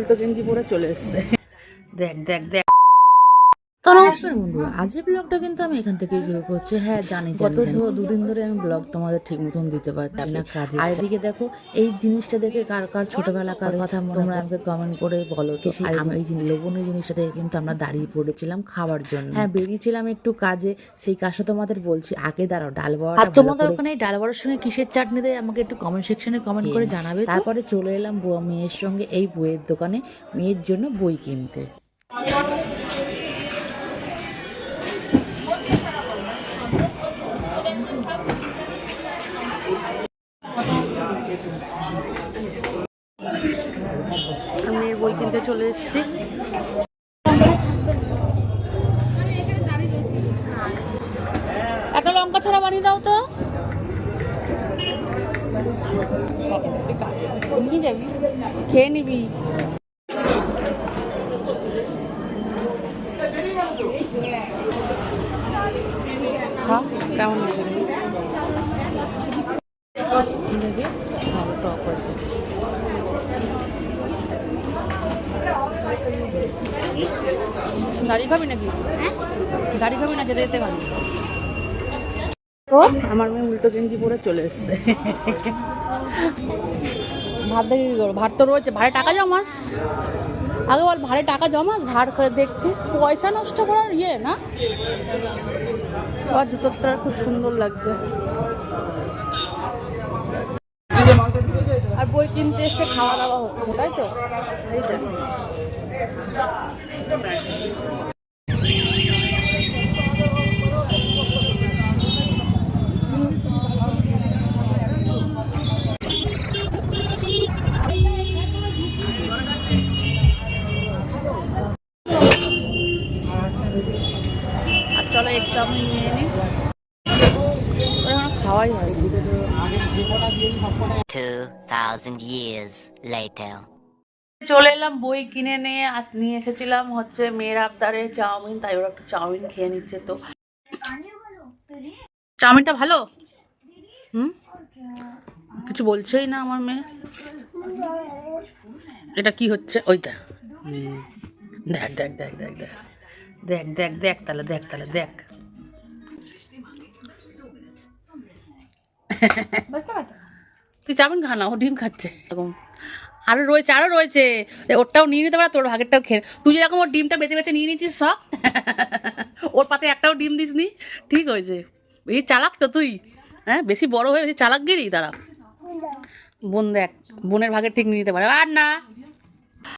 উল্টো গেঞ্জি পরে চলে এসছে। দেখ দেখ দেখ। তো নমস্কার বন্ধুরা, আজকের ব্লগটা কিন্তু আমি এখান থেকেই শুরু করছি। হ্যাঁ জানি গত দুদিন ধরে আমি ব্লগ তোমাদের ঠিক মতন দিতে পারছি না, কাজে। আর এদিকে দেখো, এই জিনিসটা দেখে কার কার ছোটবেলাকার কথা তোমরা আমাকে কমেন্ট করে বলো তো। আমি এই লোভনীয় জিনিসটা দেখে কিন্তু আমরা দাঁড়িয়ে পড়েছিলাম খাবার জন্য। হ্যাঁ বেরিয়েছিলাম একটু কাজে, সেই কাজটা তোমাদের বলছি। আগে দাঁড়াও, ডাল বড়া। আর তোমাদের ওখানে ডাল বড়ার সঙ্গে কিসের চাটনি দেয় আমাকে একটু কমেন্ট সেকশনে কমেন্ট করে জানাবে। তারপরে চলে এলাম মেয়ের সঙ্গে এই বইয়ের দোকানে, মেয়ের জন্য বই কিনতে। আমি বই কিনতে চলে এসেছি। একটা লঙ্কা ছাড়া বানিয়ে দাও তো। নিয়ে যাবি, খেয়ে নিবি। কেমন গাড়ি খাবি নাকি? গাড়ি খাবি না, যেতে যেতে খাবি। তো আমার মেয়ে উল্টো গেঞ্জি পরে চলে এসছে। ভাত দেখে কি করবো? ভাত তো রয়েছে, ভাড়ে টাকা জমাস। আগে বল, ভাড়ে টাকা জমাস? ভাড় করে দেখছি পয়সা নষ্ট করার ইয়ে না। আর জুতোটা খুব সুন্দর লাগছে। আর বই কিনতে এসে খাওয়া দাওয়া হচ্ছে, তাই তো? এই দেখো। আর চলো এক চাউমিন নিয়ে নিই, খাওয়াই হয়। 2000 years later. চলে এলাম বই কিনে নিয়ে এসেছিলাম হচ্ছে মেয়ের আবদারে চাউমিন, তাই ওরা একটু চাউমিন খেয়ে নিচ্ছে। তো চাউমিনটা ভালো? কিছু বলছেই না আমার মেয়ে। এটা কি হচ্ছে? ওইটা দেখ দেখ দেখ দেখ দেখ দেখ দেখ দেখ তাহলে দেখ তাহলে দেখ। তুই চাউমিন খা না, ও ডিম খাচ্ছে। এরকম আরো রয়েছে, আরো রয়েছে। ওরটাও নিয়ে নিতে পারা, তোর ভাগেরটাও খেয়ে। তুই যেরকম ওর ডিমটা বেঁচে বেঁচে নিয়ে নিচ্ছিস সব, ওর পাতে একটাও ডিম দিসনি। ঠিক হয়েছে। এই চালাক তো তুই। হ্যাঁ বেশি বড় হয়ে বেশি চালাকগিরি। দাঁড়া, বোন দেখ, বোনের ভাগের ঠিক নিয়ে নিতে পারে। আর না,